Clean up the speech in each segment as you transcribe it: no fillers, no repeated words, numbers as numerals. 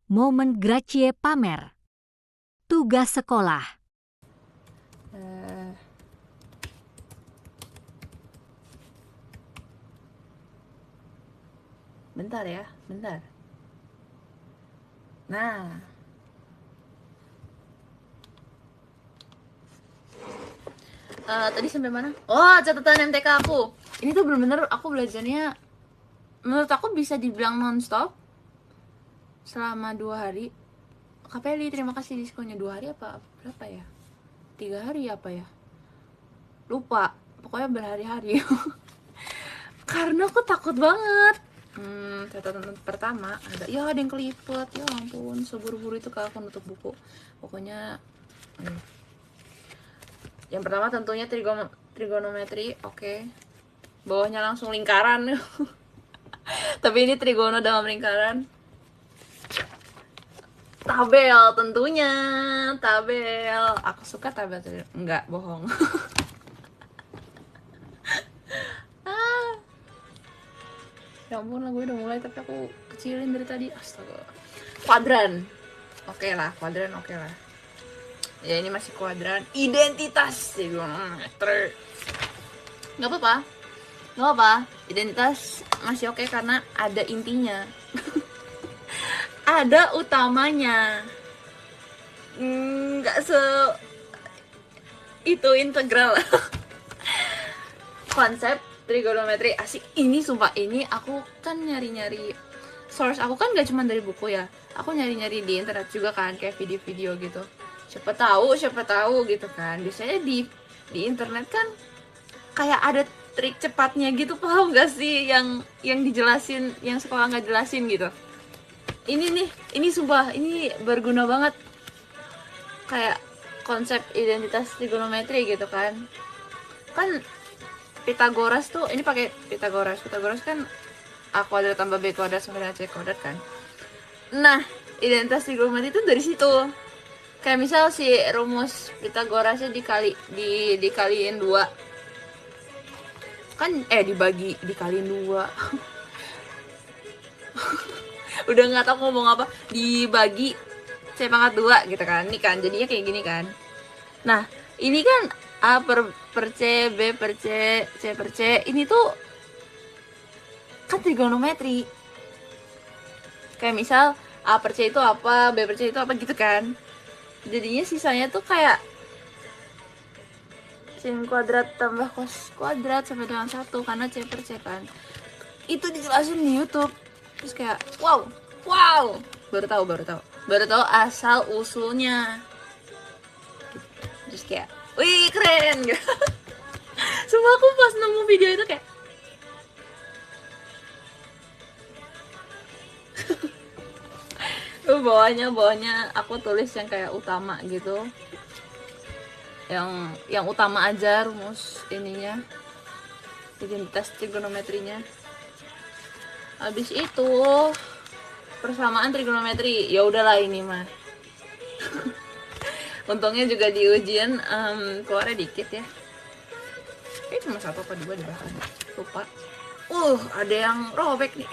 Momen Gracie pamer. Tugas sekolah. Bentar ya, bentar. Nah, tadi sampai mana? Oh, catatan MTK aku. Ini tuh bener-bener aku belajarnya, menurut aku bisa dibilang nonstop selama 2 hari. KPLI, terima kasih diskonnya 2 hari apa berapa ya? 3 hari apa ya? Lupa. Pokoknya berhari-hari. Karena aku takut banget. Catatan pertama ada yang kelipet. Ya ampun, seburu-buru itu aku nutup buku. Pokoknya yang pertama tentunya trigonometri, oke. Bawahnya langsung lingkaran. Tapi ini trigono dalam lingkaran. Tabel tentunya, tabel. Aku suka tabel. Enggak, bohong. Ya ampun lah, gue udah mulai tapi aku kecilin dari tadi. Astaga. Kuadran. Oke lah, kuadran oke lah. Ya ini masih kuadran. Identitas trigonometri. Nggak apa-apa. Nggak apa. Identitas masih oke karena ada intinya. Ada utamanya. Nggak itu integral. Konsep trigonometri asik. Ini sumpah, ini aku kan nyari-nyari source aku kan gak cuma dari buku ya, aku nyari-nyari di internet juga kan, kayak video-video gitu. Siapa tahu gitu kan. Biasanya di internet kan kayak ada trik cepatnya gitu, paham gak sih, yang dijelasin yang sekolah nggak jelasin gitu. Ini sumpah, ini berguna banget. Kayak konsep identitas trigonometri gitu kan. Kan Pitagoras tuh, ini pakai Pitagoras kan A kuadrat tambah B kuadrat sama dengan C kuadrat kan. Nah, identitas trigonometri itu dari situ. Kayak misal si rumus Pitagorasnya dikaliin 2 kan, dikaliin 2. Udah nggak tahu ngomong apa. Dibagi C pangkat 2 gitu kan. Ini kan jadinya kayak gini kan. Nah, ini kan A per C, B per C, C per C. Ini tuh kan trigonometri. Kayak misal A per C itu apa, B per C itu apa gitu kan. Jadinya sisanya tuh kayak sin kuadrat tambah cos kuadrat sama dengan 1 karena C per C kan. Itu dijelasin di YouTube. Terus kayak wow, baru tahu asal usulnya. Terus kayak wih keren gitu. Sumpah aku pas nemu video itu kayak bawahnya aku tulis yang kayak utama gitu, yang utama aja rumus ininya, identitas trigonometrinya. Habis itu persamaan trigonometri, ya udahlah ini mah. Untungnya juga di ujian keluarnya dikit ya. Cuma 1 apa 2 di belakang, lupa. Ada yang robek nih.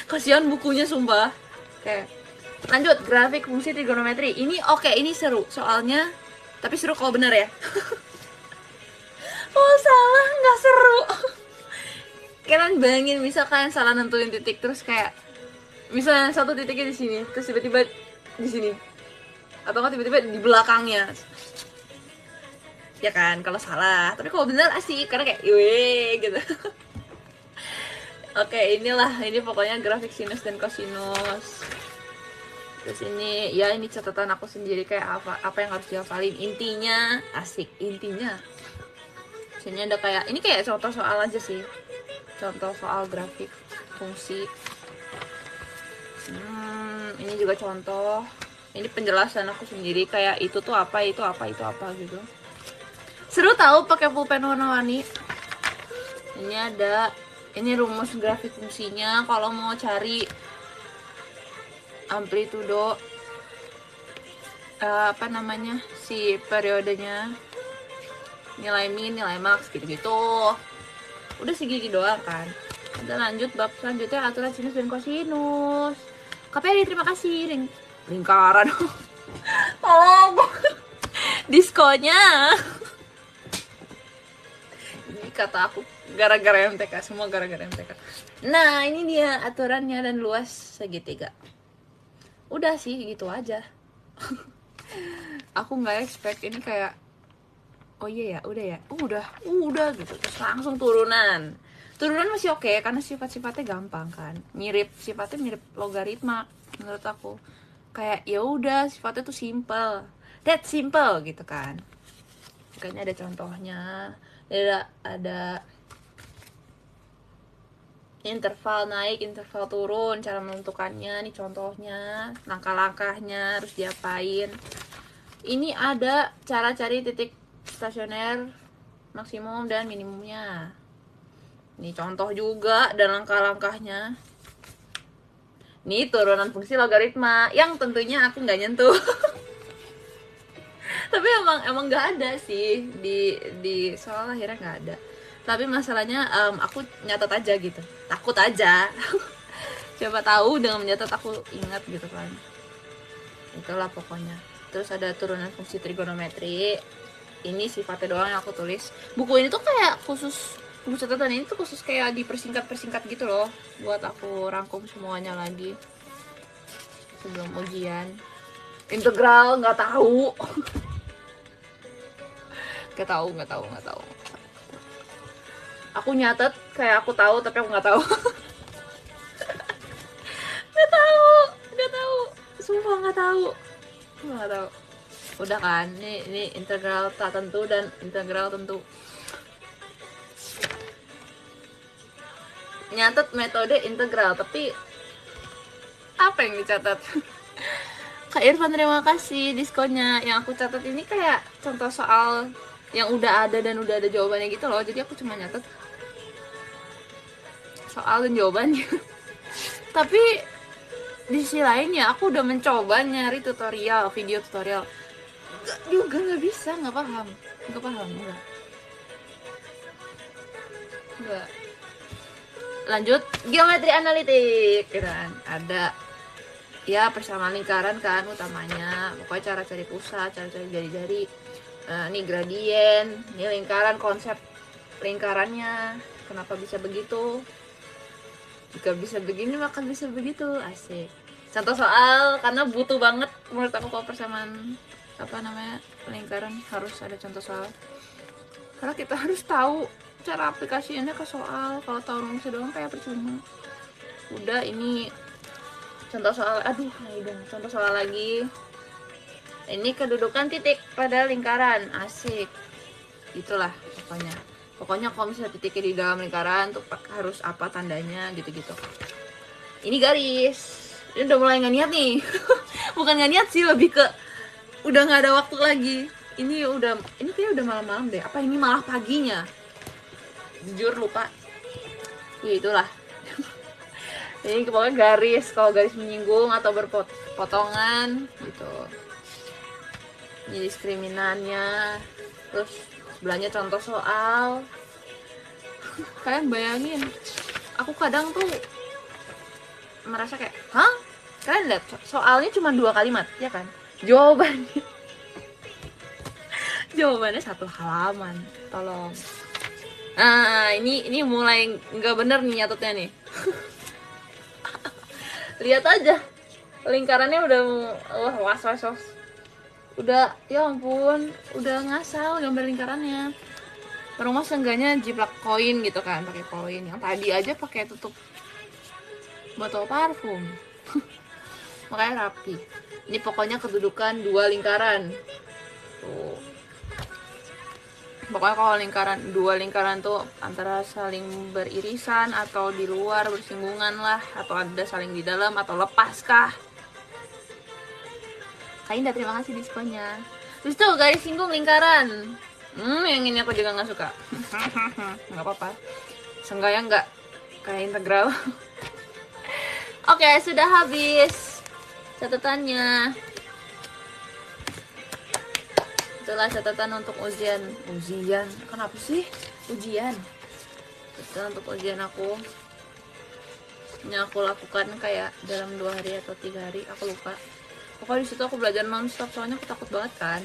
Kasihan bukunya sumpah. Oke, lanjut grafik fungsi trigonometri. Ini ini seru soalnya, tapi seru kalau benar ya. Oh salah nggak seru. Kalian bayangin misal kalian salah nentuin titik, terus kayak misalnya satu titiknya di sini, terus tiba-tiba di sini, atau nggak tiba-tiba di belakangnya, ya kan kalau salah. Tapi kalau benar asik karena kayak iwe gitu. Oke, ini pokoknya grafik sinus dan kosinus. Terus ini catatan aku sendiri, kayak apa yang harus dihafalin, intinya. Asik, intinya. Sini ada kayak, ini kayak contoh soal aja sih, contoh soal grafik fungsi. Ini juga contoh. Ini penjelasan aku sendiri, kayak itu tuh apa, itu apa, itu apa gitu. Seru tahu pakai pulpen warna-warni. Ini rumus grafik fungsinya kalau mau cari amplitudo si periodenya, nilai min, nilai max gitu-gitu. Udah segini doang kan. Kita lanjut bab selanjutnya, aturan sinus dan kosinus. KPRI terima kasih. Lingkaran. Tolong. Diskonnya. Ini kata aku gara-gara MTK, semua gara-gara MTK. Nah, ini dia aturannya dan luas segitiga. Udah sih gitu aja. Aku nggak expect ini kayak oh iya ya, udah gitu. Terus langsung turunan masih oke, karena sifat-sifatnya gampang kan, sifatnya mirip logaritma menurut aku. Kayak ya udah, sifatnya tuh simple, that simple gitu kan. Kayaknya ada contohnya, ada interval naik, interval turun, cara menentukannya, nih contohnya, langkah-langkahnya harus diapain. Ini ada cara cari titik stasioner maksimum dan minimumnya. Ini contoh juga dan langkah-langkahnya. Ini turunan fungsi logaritma yang tentunya aku nggak nyentuh. Tapi emang nggak ada sih di soal akhirnya nggak ada. Tapi masalahnya aku nyatet aja gitu, takut aja. Siapa tahu dengan mencatat aku ingat gitu kan. Itulah pokoknya. Terus ada turunan fungsi trigonometri. Ini sifatnya doang yang aku tulis. Buku ini tuh kayak khusus, buku catatan ini tuh khusus kayak dipersingkat gitu loh, buat aku rangkum semuanya lagi sebelum ujian. Integral nggak tahu. nggak tahu. Aku nyatet kayak aku tahu, tapi aku nggak tahu. nggak tahu. Sumpah nggak tahu. Udah kan, ini integral tak tentu dan integral tentu. Nyatet metode integral, tapi apa yang dicatat? Kak Irfan terima kasih diskonnya. Yang aku catat ini kayak contoh soal yang udah ada dan udah ada jawabannya gitu loh. Jadi aku cuma nyatet soal dan jawabannya. Tapi di sisi lain ya aku udah mencoba nyari video tutorial juga nggak bisa, nggak paham enggak. Lanjut geometri analitik gitu kan, ada ya persamaan lingkaran kan utamanya, pokoknya cara cari pusat, cara cari jari-jari. Ini gradien, ini lingkaran, konsep lingkarannya kenapa bisa begitu, jika bisa begini maka bisa begitu, asik. Contoh soal, karena butuh banget menurut aku kalau persamaan lingkaran harus ada contoh soal, karena kita harus tahu cara aplikasinya ke soal. Kalau tahu rumusnya doang kayak percuma. Udah, ini contoh soal, contoh soal lagi. Ini kedudukan titik pada lingkaran, asik. Itulah pokoknya kalau misalnya titiknya di dalam lingkaran tuh harus apa tandanya gitu-gitu. Ini garis, ini udah mulai nggak niat nih. Bukan nggak niat sih, lebih ke udah nggak ada waktu lagi. Ini kayaknya udah malam-malam deh. Apa ini malah paginya? Jujur lupa. Ya itulah. Ini pokoknya garis, kalau garis menyinggung atau berpotongan gitu. Ini diskriminannya. Terus sebelahnya contoh soal. Kalian bayangin, aku kadang tuh merasa kayak, kalian lihat soalnya cuma 2 kalimat, ya kan? Jawabannya 1 halaman, tolong. Nah, ini mulai nggak bener nih nyatetnya nih. Lihat aja, lingkarannya udah was. Udah, ya ampun, udah ngasal gambar lingkarannya. Rumah seenggaknya jiplak koin gitu kan, pakai koin. Yang tadi aja pakai tutup botol parfum. Makanya rapi. Ini pokoknya kedudukan 2 lingkaran. Tuh. Pokoknya kalau 2 lingkaran tuh antara saling beririsan atau di luar bersinggungan lah, atau ada saling di dalam atau lepas kah. Kak Indah terima kasih diskonnya. Terus tuh garis singgung lingkaran. Yang ini aku juga nggak suka. Nggak apa-apa. Seenggaknya nggak kayak integral. Oke, sudah habis catatannya. Itulah catatan untuk ujian. Kenapa sih ujian? Catatan untuk ujian aku. yang aku lakukan kayak dalam 2 hari atau 3 hari, aku lupa. Pokoknya di situ aku belajar nonstop soalnya aku takut banget kan.